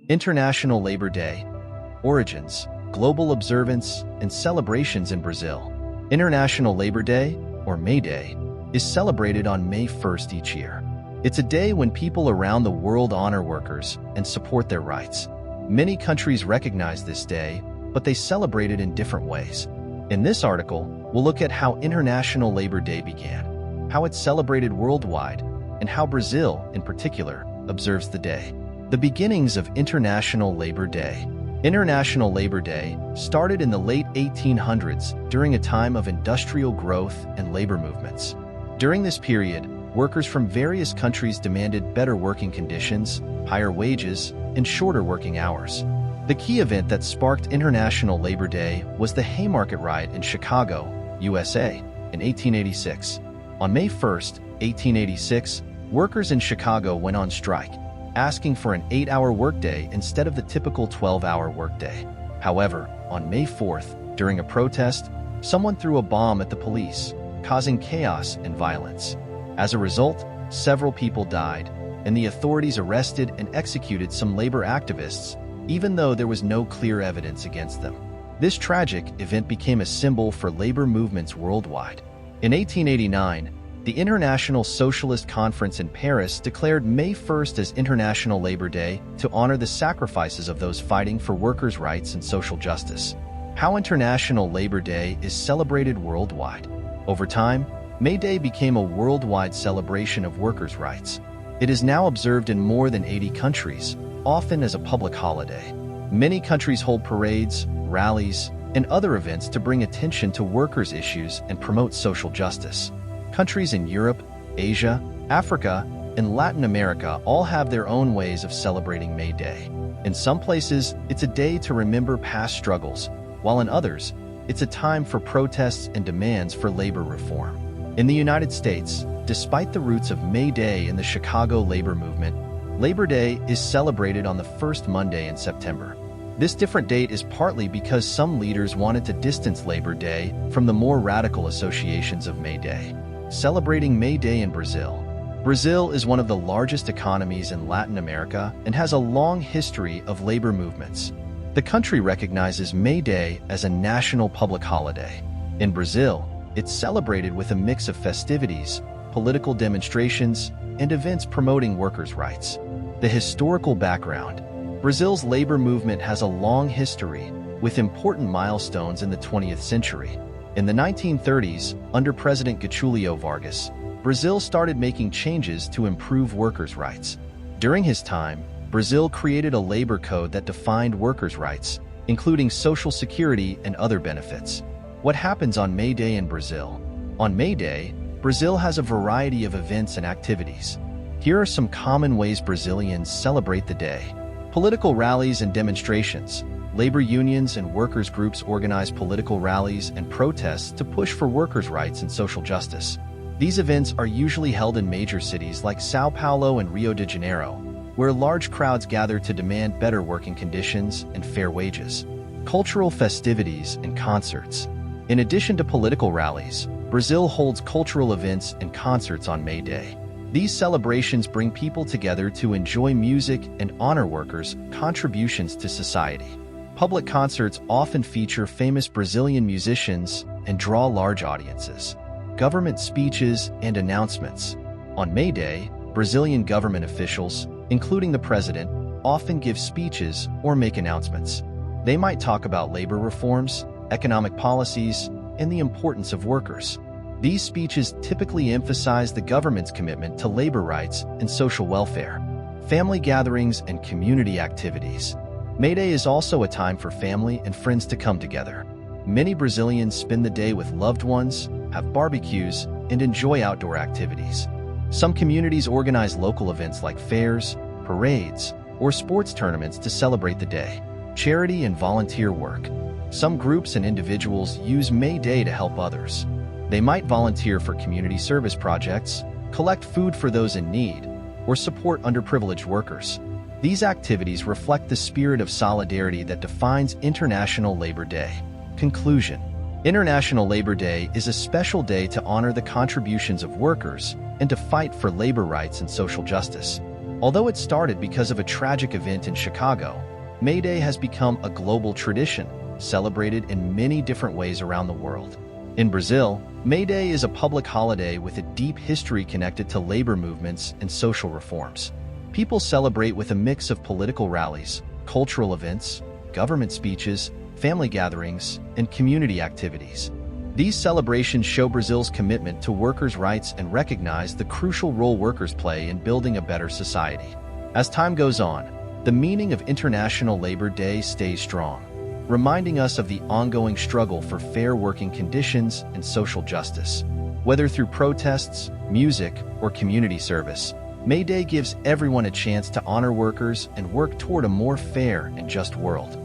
International Labor Day. Origins, global observance, and celebrations in Brazil. International Labor Day, or May Day, is celebrated on May 1st each year. It's a day when people around the world honor workers and support their rights. Many countries recognize this day, but they celebrate it in different ways. In this article, we'll look at how International Labor Day began, how it's celebrated worldwide, and how Brazil, in particular, observes the day. The beginnings of International Labor Day. International Labor Day started in the late 1800s during a time of industrial growth and labor movements. During this period, workers from various countries demanded better working conditions, higher wages, and shorter working hours. The key event that sparked International Labor Day was the Haymarket Riot in Chicago, USA, in 1886. On May 1st, 1886, workers in Chicago went on strike, asking for an 8-hour workday instead of the typical 12-hour workday. However, on May 4th, during a protest, someone threw a bomb at the police, causing chaos and violence. As a result, several people died, and the authorities arrested and executed some labor activists, even though there was no clear evidence against them. This tragic event became a symbol for labor movements worldwide. In 1889, the International Socialist Conference in Paris declared May 1st as International Labor Day to honor the sacrifices of those fighting for workers' rights and social justice. How International Labor Day is celebrated worldwide. Over time, May Day became a worldwide celebration of workers' rights. It is now observed in more than 80 countries, often as a public holiday. Many countries hold parades, rallies, and other events to bring attention to workers' issues and promote social justice. Countries in Europe, Asia, Africa, and Latin America all have their own ways of celebrating May Day. In some places, it's a day to remember past struggles, while in others, it's a time for protests and demands for labor reform. In the United States, despite the roots of May Day in the Chicago labor movement, Labor Day is celebrated on the first Monday in September. This different date is partly because some leaders wanted to distance Labor Day from the more radical associations of May Day. Celebrating May Day in Brazil. Brazil is one of the largest economies in Latin America and has a long history of labor movements. The country recognizes May Day as a national public holiday. In Brazil, it's celebrated with a mix of festivities, political demonstrations, and events promoting workers' rights. The historical background. Brazil's labor movement has a long history, with important milestones in the 20th century. In the 1930s, under President Getulio Vargas, Brazil started making changes to improve workers' rights. During his time, Brazil created a labor code that defined workers' rights, including Social Security and other benefits. What happens on May Day in Brazil? On May Day, Brazil has a variety of events and activities. Here are some common ways Brazilians celebrate the day. Political rallies and demonstrations. Labor unions and workers' groups organize political rallies and protests to push for workers' rights and social justice. These events are usually held in major cities like São Paulo and Rio de Janeiro, where large crowds gather to demand better working conditions and fair wages. Cultural festivities and concerts. In addition to political rallies, Brazil holds cultural events and concerts on May Day. These celebrations bring people together to enjoy music and honor workers' contributions to society. Public concerts often feature famous Brazilian musicians and draw large audiences. Government speeches and announcements. On May Day, Brazilian government officials, including the president, often give speeches or make announcements. They might talk about labor reforms, economic policies, and the importance of workers. These speeches typically emphasize the government's commitment to labor rights and social welfare. Family gatherings and community activities. May Day is also a time for family and friends to come together. Many Brazilians spend the day with loved ones, have barbecues, and enjoy outdoor activities. Some communities organize local events like fairs, parades, or sports tournaments to celebrate the day. Charity and volunteer work. Some groups and individuals use May Day to help others. They might volunteer for community service projects, collect food for those in need, or support underprivileged workers. These activities reflect the spirit of solidarity that defines International Labor Day. Conclusion. International Labor Day is a special day to honor the contributions of workers and to fight for labor rights and social justice. Although it started because of a tragic event in Chicago, May Day has become a global tradition, celebrated in many different ways around the world. In Brazil, May Day is a public holiday with a deep history connected to labor movements and social reforms. People celebrate with a mix of political rallies, cultural events, government speeches, family gatherings, and community activities. These celebrations show Brazil's commitment to workers' rights and recognize the crucial role workers play in building a better society. As time goes on, the meaning of International Labor Day stays strong, reminding us of the ongoing struggle for fair working conditions and social justice. Whether through protests, music, or community service, May Day gives everyone a chance to honor workers and work toward a more fair and just world.